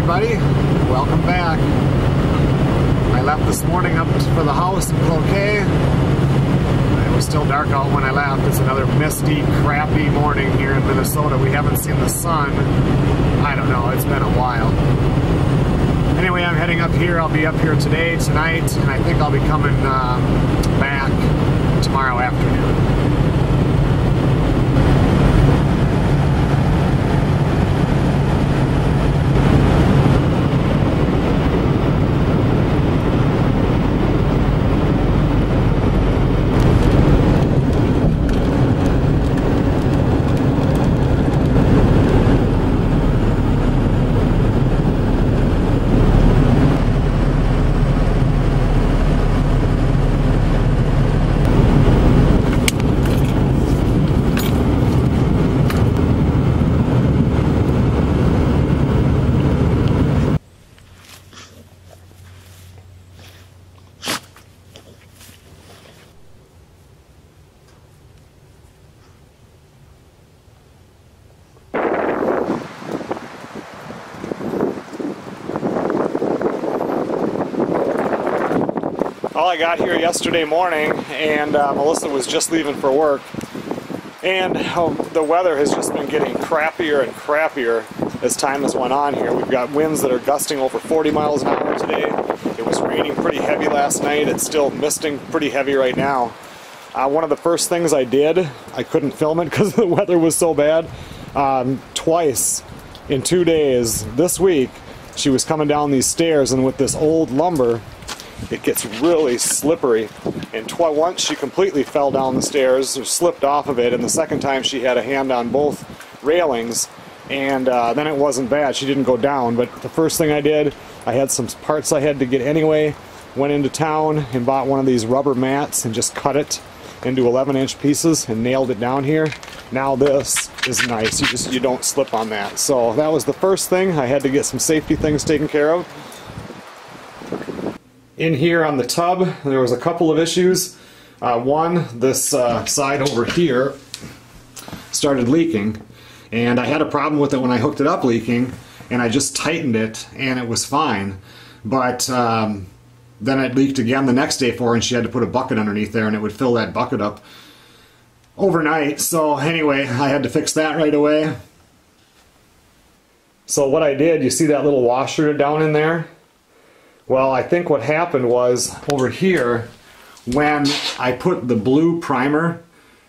everybody, welcome back. I left this morning up for the house in Cloquet. It was still dark out when I left. It's another misty, crappy morning here in Minnesota. We haven't seen the sun. I don't know, it's been a while. Anyway, I'm heading up here. I'll be up here today, tonight, and I think I'll be coming back tomorrow afternoon. Well, I got here yesterday morning and Melissa was just leaving for work, and the weather has just been getting crappier and crappier as time has went on here. We've got winds that are gusting over 40 miles an hour today. It was raining pretty heavy last night. It's still misting pretty heavy right now. One of the first things I did, I couldn't film it because the weather was so bad. Twice in 2 days this week, she was coming down these stairs, and with this old lumber, it gets really slippery, and once she completely fell down the stairs or slipped off of it, and the second time she had a hand on both railings, and then it wasn't bad. She didn't go down, but the first thing I did, I had some parts I had to get anyway, went into town and bought one of these rubber mats and just cut it into 11-inch pieces and nailed it down here. Now this is nice. You don't slip on that. So that was the first thing. I had to get some safety things taken care of. In here on the tub, there was a couple of issues. One, this side over here started leaking, and I had a problem with it when I hooked it up leaking, and I just tightened it and it was fine. But then it leaked again the next day for her, and she had to put a bucket underneath there, and it would fill that bucket up overnight. So anyway, I had to fix that right away. So what I did, you see that little washer down in there? Well, I think what happened was over here, when I put the blue primer,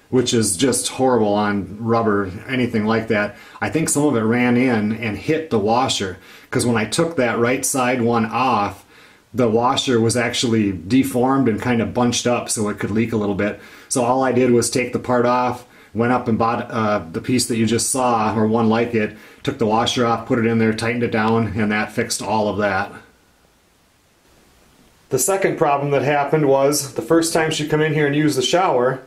which is just horrible on rubber, anything like that, I think some of it ran in and hit the washer, because when I took that right side one off, the washer was actually deformed and kind of bunched up so it could leak a little bit. So all I did was take the part off, went up and bought the piece that you just saw, or one like it, took the washer off, put it in there, tightened it down, and that fixed all of that. The second problem that happened was the first time she come in here and used the shower,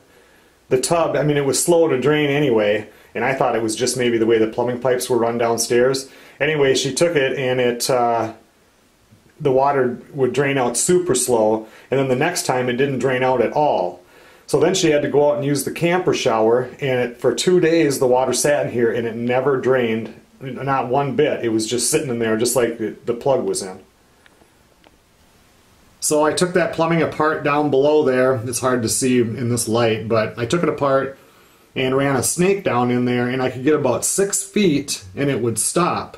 the tub, I mean, it was slow to drain anyway, and I thought it was just maybe the way the plumbing pipes were run downstairs. Anyway, she took it and the water would drain out super slow, and then the next time it didn't drain out at all. So then she had to go out and use the camper shower, and for 2 days the water sat in here and it never drained, not one bit. It was just sitting in there just like the plug was in. So I took that plumbing apart down below there. It's hard to see in this light, but I took it apart and ran a snake down in there, and I could get about 6 feet and it would stop.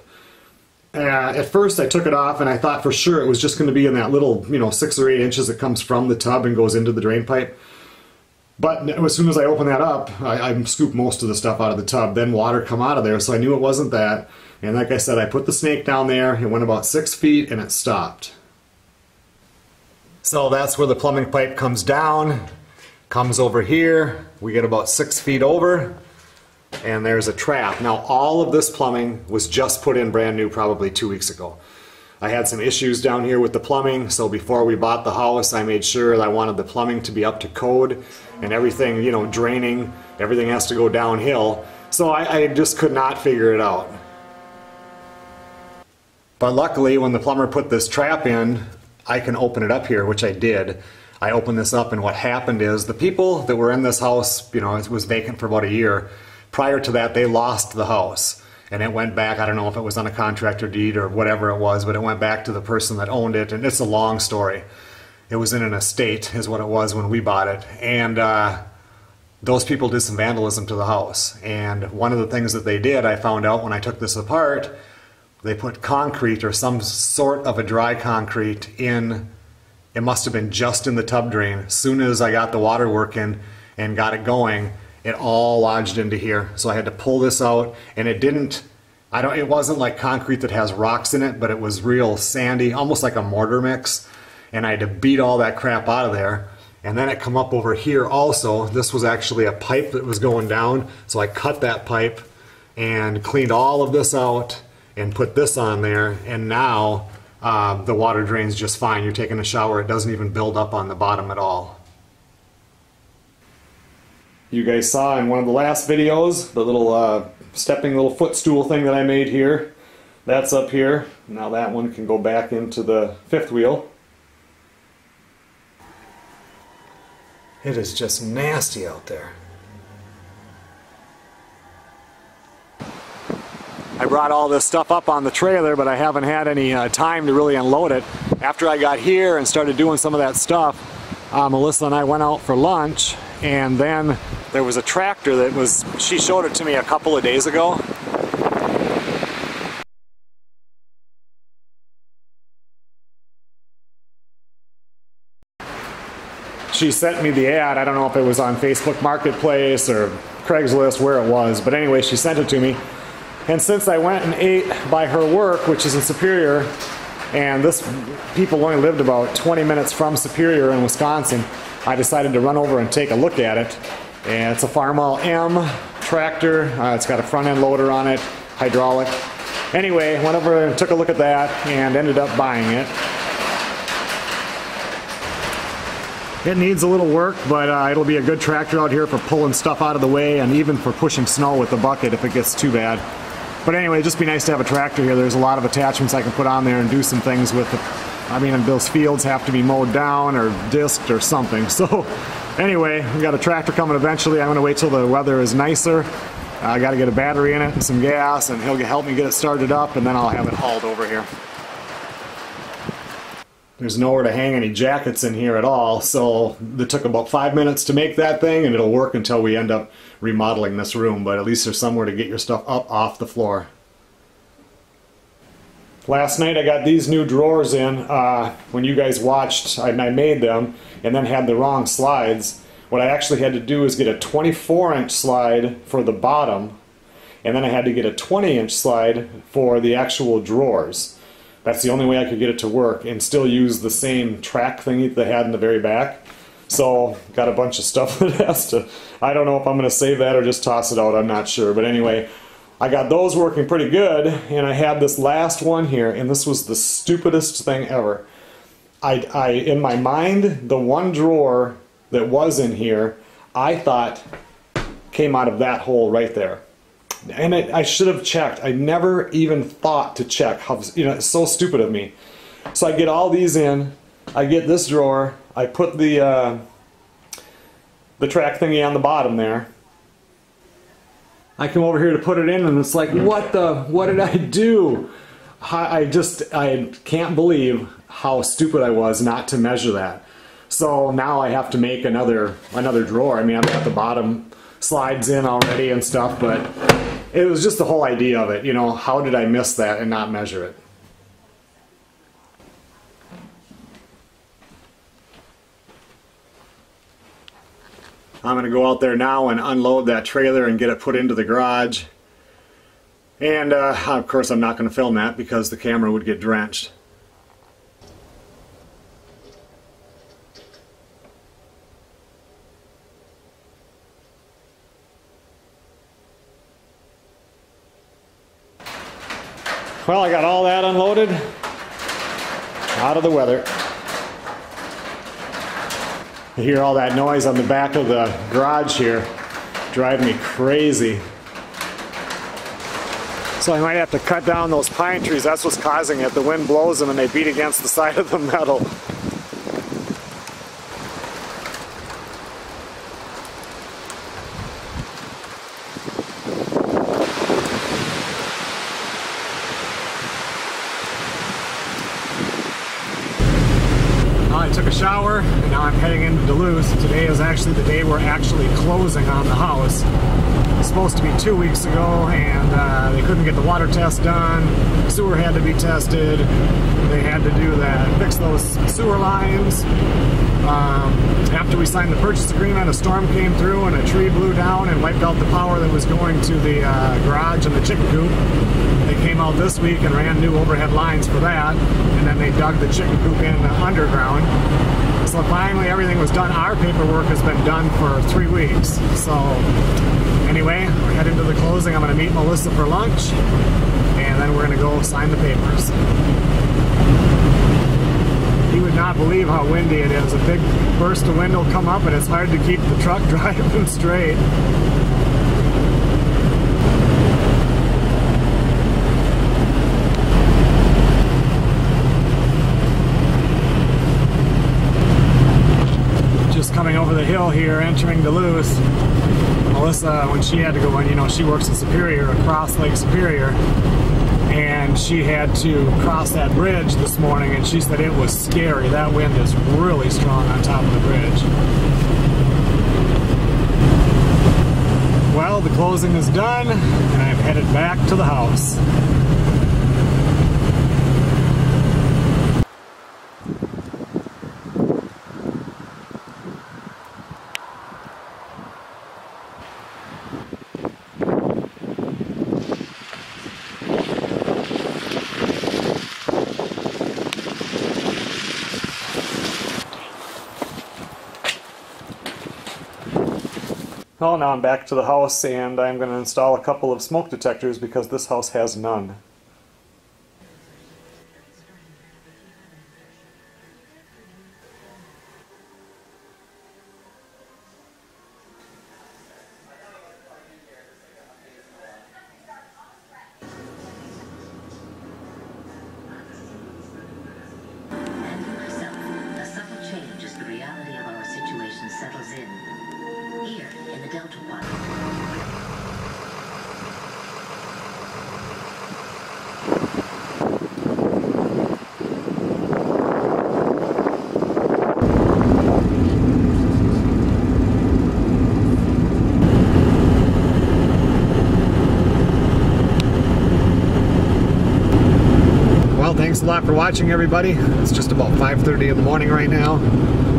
At first I took it off and I thought for sure it was just going to be in that little, 6 or 8 inches that comes from the tub and goes into the drain pipe. But as soon as I opened that up, I scooped most of the stuff out of the tub, then water come out of there, so I knew it wasn't that. And like I said, I put the snake down there, it went about 6 feet and it stopped. So that's where the plumbing pipe comes down, comes over here, we get about 6 feet over, and there's a trap. Now all of this plumbing was just put in brand new probably 2 weeks ago. I had some issues down here with the plumbing, so before we bought the house I made sure that I wanted the plumbing to be up to code, and everything, draining, everything has to go downhill, so I just could not figure it out. But luckily when the plumber put this trap in, I can open it up here, which I did. I opened this up, and what happened is the people that were in this house, it was vacant for about a year. Prior to that, they lost the house. and it went back. I don't know if it was on a contractor deed or whatever it was, but it went back to the person that owned it, and it's a long story. It was in an estate is what it was when we bought it, and those people did some vandalism to the house. And one of the things that they did, I found out when I took this apart, they put concrete or some sort of a dry concrete in. It must have been just in the tub drain. As soon as I got the water working and got it going, it all lodged into here. So I had to pull this out, and it wasn't like concrete that has rocks in it, but it was real sandy, almost like a mortar mix. And I had to beat all that crap out of there. And then it come up over here also. This was actually a pipe that was going down. So I cut that pipe and cleaned all of this out and put this on there. And now the water drains just fine. You're taking a shower, it doesn't even build up on the bottom at all. You guys saw in one of the last videos the little stepping little footstool thing that I made here. That's up here. Now that one can go back into the fifth wheel. It is just nasty out there. I brought all this stuff up on the trailer, but I haven't had any time to really unload it. After I got here and started doing some of that stuff, Melissa and I went out for lunch, and then there was a tractor she showed it to me a couple of days ago. She sent me the ad. I don't know if it was on Facebook Marketplace or Craigslist, where it was, but anyway, she sent it to me. And since I went and ate by her work, which is in Superior, and people only lived about 20 minutes from Superior in Wisconsin, I decided to run over and take a look at it. And it's a Farmall M tractor. It's got a front end loader on it, hydraulic. Anyway, went over and took a look at that and ended up buying it. It needs a little work, but it'll be a good tractor out here for pulling stuff out of the way and even for pushing snow with the bucket if it gets too bad. But anyway, it'd just be nice to have a tractor here. There's a lot of attachments I can put on there and do some things with it. I mean, those fields have to be mowed down or disked or something. So anyway, we got a tractor coming eventually. I'm going to wait till the weather is nicer. I got to get a battery in it and some gas, and he'll help me get it started up, and then I'll have it hauled over here. There's nowhere to hang any jackets in here at all, so it took about 5 minutes to make that thing, and it'll work until we end up remodeling this room, but at least there's somewhere to get your stuff up off the floor. Last night I got these new drawers in. When you guys watched, I made them and then had the wrong slides. What I actually had to do is get a 24-inch slide for the bottom, and then I had to get a 20-inch slide for the actual drawers. That's the only way I could get it to work and still use the same track thingy that they had in the very back. So, got a bunch of stuff that has to... I don't know if I'm going to save that or just toss it out, I'm not sure. But anyway, I got those working pretty good, and I had this last one here, and this was the stupidest thing ever. In my mind, the one drawer that was in here, I thought came out of that hole right there. And I should have checked. I never even thought to check. How, it's so stupid of me. So I get all these in. I get this drawer. I put the track thingy on the bottom there. I come over here to put it in, and it's like, what did I do? I can't believe how stupid I was not to measure that. So now I have to make another drawer. I mean, I've got the bottom slides in already and stuff, but it was just the whole idea of it, how did I miss that and not measure it? I'm going to go out there now and unload that trailer and get it put into the garage. And of course I'm not going to film that because the camera would get drenched. Well, I got all that unloaded out of the weather. You hear all that noise on the back of the garage here, driving me crazy. So I might have to cut down those pine trees. That's what's causing it. The wind blows them and they beat against the side of the metal. I took a shower, and now I'm heading into Duluth. Today is actually the day we're actually closing on the house. It was supposed to be 2 weeks ago, and they couldn't get the water test done. The sewer had to be tested. They had to do that, fix those sewer lines. After we signed the purchase agreement, a storm came through and a tree blew down and wiped out the power that was going to the garage and the chicken coop. They came out this week and ran new overhead lines for that, and then they dug the chicken coop in underground. So finally everything was done. Our paperwork has been done for 3 weeks. So anyway, we're heading to the closing. I'm going to meet Melissa for lunch, and then we're going to go sign the papers. You would not believe how windy it is. A big burst of wind will come up and it's hard to keep the truck driving straight. Just coming over the hill here, entering Duluth. Melissa, when she had to go in, you know, she works in Superior, across Lake Superior. And she had to cross that bridge this morning, and she said it was scary. That wind is really strong on top of the bridge. Well, the closing is done, and I'm headed back to the house. Well, now I'm back to the house, and I'm going to install a couple of smoke detectors because this house has none. Thanks a lot for watching, everybody. It's just about 5:30 in the morning right now.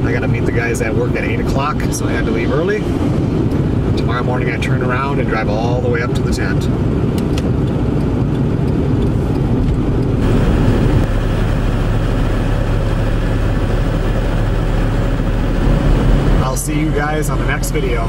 I gotta meet the guys at work at 8 o'clock, so I had to leave early. Tomorrow morning I turn around and drive all the way up to the tent. I'll see you guys on the next video.